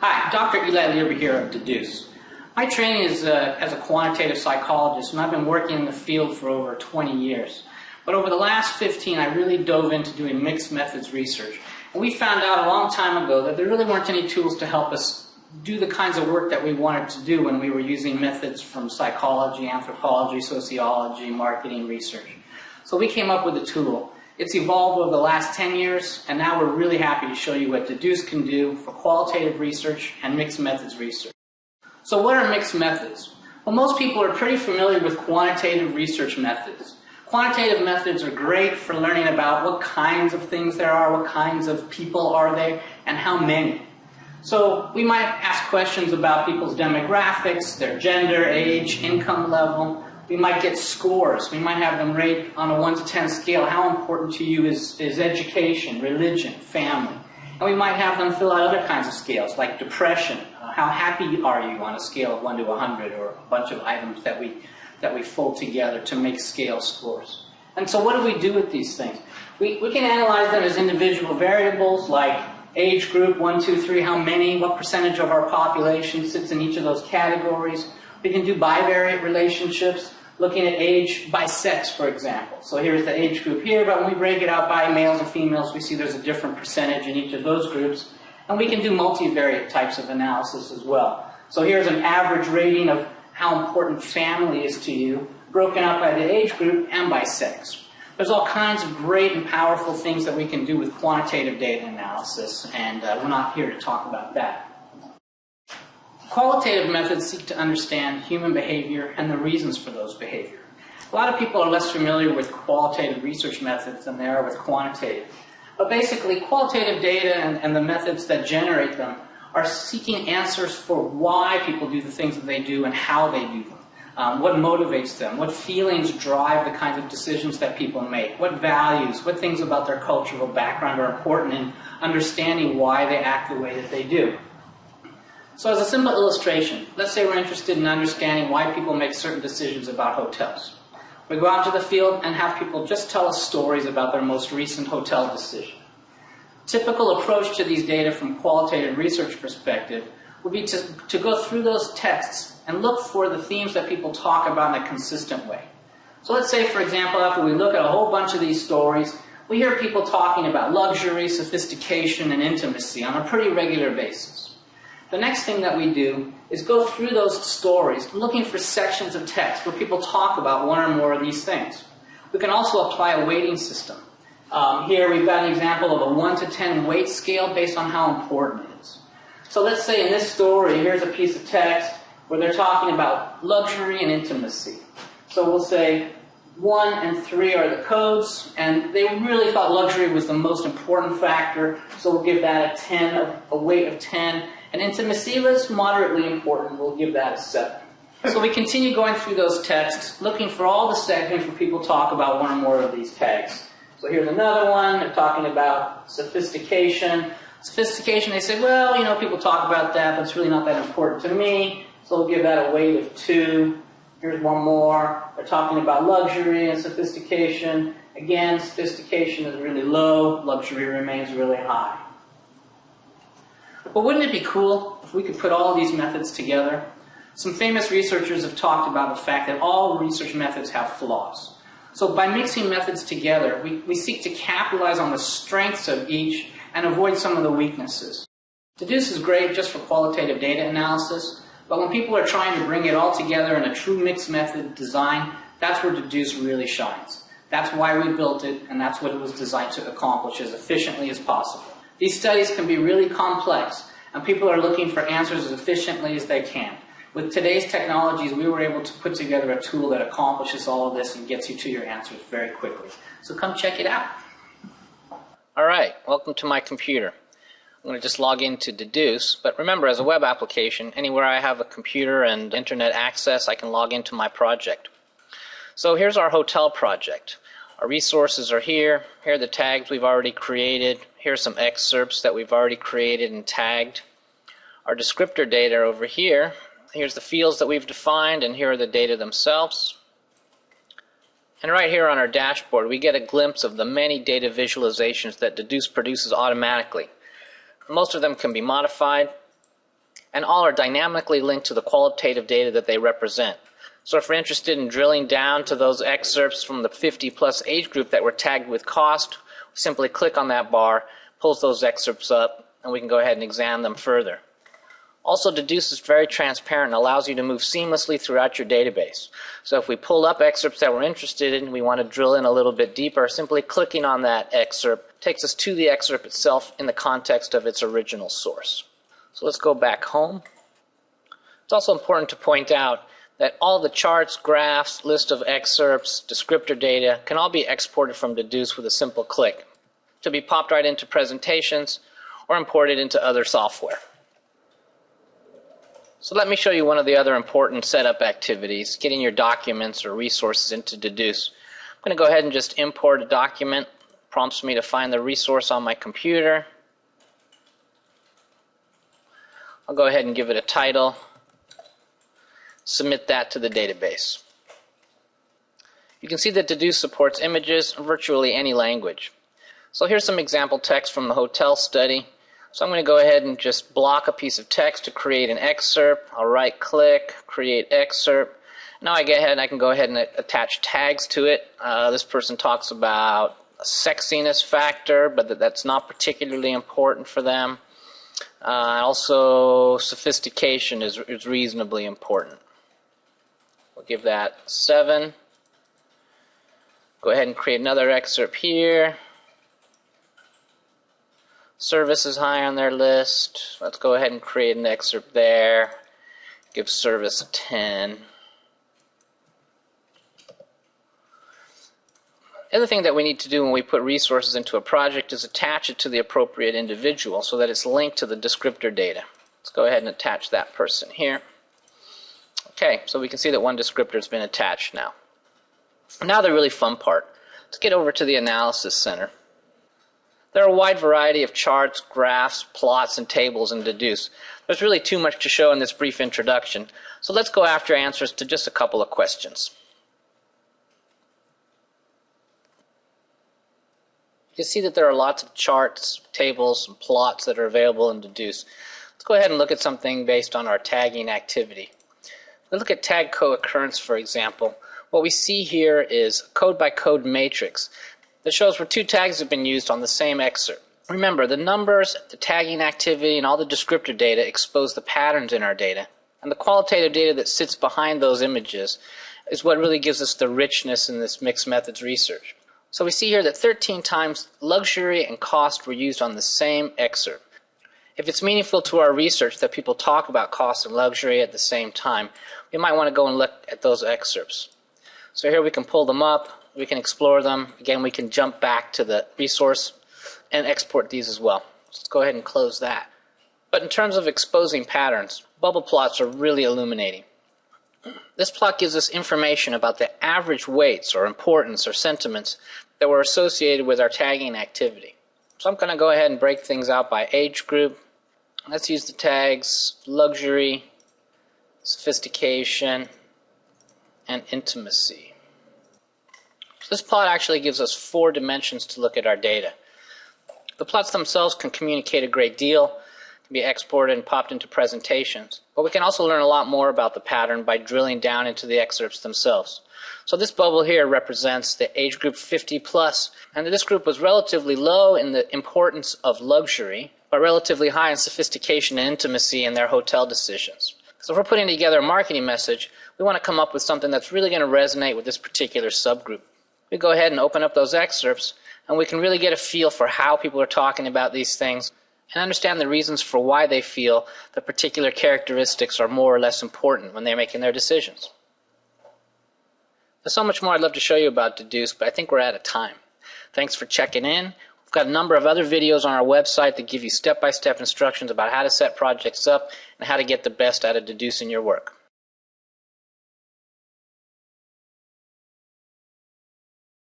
Hi, Dr. Eli Lieber here at Dedoose. My training is as a quantitative psychologist, and I've been working in the field for over 20 years. But over the last 15, I really dove into doing mixed methods research. And we found out a long time ago that there really weren't any tools to help us do the kinds of work that we wanted to do when we were using methods from psychology, anthropology, sociology, marketing, research. So we came up with a tool. It's evolved over the last 10 years, and now we're really happy to show you what Dedoose can do for qualitative research and mixed methods research. So what are mixed methods? Well, most people are pretty familiar with quantitative research methods. Quantitative methods are great for learning about what kinds of things there are, what kinds of people are there, and how many. So we might ask questions about people's demographics, their gender, age, income level. We might get scores. We might have them rate on a 1 to 10 scale. How important to you is education, religion, family? And we might have them fill out other kinds of scales, like depression. How happy are you on a scale of 1 to 100, or a bunch of items that we fold together to make scale scores. And so what do we do with these things? We can analyze them as individual variables, like age group, 1, 2, 3, how many, what percentage of our population sits in each of those categories. We can do bivariate relationships, looking at age by sex, for example. So here's the age group here, but when we break it out by males and females, we see there's a different percentage in each of those groups. And we can do multivariate types of analysis as well. So here's an average rating of how important family is to you, broken out by the age group and by sex. There's all kinds of great and powerful things that we can do with quantitative data analysis, and we're not here to talk about that. Qualitative methods seek to understand human behavior and the reasons for those behavior. A lot of people are less familiar with qualitative research methods than they are with quantitative. But basically, qualitative data and the methods that generate them are seeking answers for why people do the things that they do and how they do them. What motivates them? What feelings drive the kinds of decisions that people make? What values? What things about their cultural background are important in understanding why they act the way that they do? So as a simple illustration, let's say we're interested in understanding why people make certain decisions about hotels. We go out to the field and have people just tell us stories about their most recent hotel decision. Typical approach to these data from qualitative research perspective would be to go through those texts and look for the themes that people talk about in a consistent way. So let's say, for example, after we look at a whole bunch of these stories, we hear people talking about luxury, sophistication, and intimacy on a pretty regular basis. The next thing that we do is go through those stories, looking for sections of text where people talk about one or more of these things. We can also apply a weighting system. Here we've got an example of a 1 to 10 weight scale based on how important it is. So let's say in this story, here's a piece of text where they're talking about luxury and intimacy. So we'll say 1 and 3 are the codes, and they really thought luxury was the most important factor, so we'll give that a 10, a weight of 10. And intimacy was moderately important. We'll give that a 7. So we continue going through those texts, looking for all the segments where people talk about one or more of these tags. So here's another one. They're talking about sophistication. Sophistication, they say, well, you know, people talk about that, but it's really not that important to me. So we'll give that a weight of 2. Here's one more. They're talking about luxury and sophistication. Again, sophistication is really low. Luxury remains really high. But wouldn't it be cool if we could put all these methods together? Some famous researchers have talked about the fact that all research methods have flaws. So by mixing methods together, we seek to capitalize on the strengths of each and avoid some of the weaknesses. Dedoose is great just for qualitative data analysis, but when people are trying to bring it all together in a true mixed method design, that's where Dedoose really shines. That's why we built it, and that's what it was designed to accomplish as efficiently as possible. These studies can be really complex, and people are looking for answers as efficiently as they can. With today's technologies, we were able to put together a tool that accomplishes all of this and gets you to your answers very quickly. So come check it out. All right, welcome to my computer. I'm going to just log into Dedoose, but remember, as a web application, anywhere I have a computer and internet access, I can log into my project. So here's our hotel project. Our resources are here. Here are the tags we've already created. Here are some excerpts that we've already created and tagged. Our descriptor data are over here. Here's the fields that we've defined, and here are the data themselves. And right here on our dashboard, we get a glimpse of the many data visualizations that Dedoose produces automatically. Most of them can be modified. and all are dynamically linked to the qualitative data that they represent. So if we're interested in drilling down to those excerpts from the 50+ age group that were tagged with cost, we simply click on that bar, pulls those excerpts up, and we can go ahead and examine them further. Also, Dedoose is very transparent and allows you to move seamlessly throughout your database. So if we pull up excerpts that we're interested in, we want to drill in a little bit deeper, simply clicking on that excerpt takes us to the excerpt itself in the context of its original source. So let's go back home. It's also important to point out that all the charts, graphs, list of excerpts, descriptor data can all be exported from Dedoose with a simple click to be popped right into presentations or imported into other software. So let me show you one of the other important setup activities, getting your documents or resources into Dedoose. I'm going to go ahead and just import a document. It prompts me to find the resource on my computer. I'll go ahead and give it a title. Submit that to the database. You can see that Dedoose supports images in virtually any language. So here's some example text from the hotel study. So I'm going to go ahead and just block a piece of text to create an excerpt. I'll right click, create excerpt. Now I can go ahead and attach tags to it. This person talks about a sexiness factor, but that's not particularly important for them. Also, sophistication is reasonably important. We'll give that 7. Go ahead and create another excerpt here. Service is high on their list. Let's go ahead and create an excerpt there. Give service a 10. The other thing that we need to do when we put resources into a project is attach it to the appropriate individual so that it's linked to the descriptor data. Let's go ahead and attach that person here. Okay, so we can see that one descriptor has been attached now. Now the really fun part. Let's get over to the Analysis Center. There are a wide variety of charts, graphs, plots, and tables in Dedoose. There's really too much to show in this brief introduction, so let's go after answers to just a couple of questions. You can see that there are lots of charts, tables, and plots that are available in Dedoose. Let's go ahead and look at something based on our tagging activity. If we look at tag co-occurrence, for example, what we see here is a code-by-code matrix that shows where 2 tags have been used on the same excerpt. Remember, the numbers, the tagging activity, and all the descriptor data expose the patterns in our data, and the qualitative data that sits behind those images is what really gives us the richness in this mixed methods research. So we see here that 13 times luxury and cost were used on the same excerpt. If it's meaningful to our research that people talk about cost and luxury at the same time, we might want to go and look at those excerpts. So here we can pull them up. We can explore them. Again, we can jump back to the resource and export these as well. So let's go ahead and close that. But in terms of exposing patterns, bubble plots are really illuminating. This plot gives us information about the average weights or importance or sentiments that were associated with our tagging activity. So I'm going to go ahead and break things out by age group. Let's use the tags luxury, sophistication, and intimacy. This plot actually gives us 4 dimensions to look at our data. The plots themselves can communicate a great deal, can be exported and popped into presentations, but we can also learn a lot more about the pattern by drilling down into the excerpts themselves. So this bubble here represents the age group 50+, and this group was relatively low in the importance of luxury, but relatively high in sophistication and intimacy in their hotel decisions. So if we're putting together a marketing message, we want to come up with something that's really going to resonate with this particular subgroup. We go ahead and open up those excerpts, and we can really get a feel for how people are talking about these things and understand the reasons for why they feel that particular characteristics are more or less important when they're making their decisions. There's so much more I'd love to show you about Dedoose, but I think we're out of time. Thanks for checking in. We've got a number of other videos on our website that give you step-by-step instructions about how to set projects up and how to get the best out of Dedoose in your work.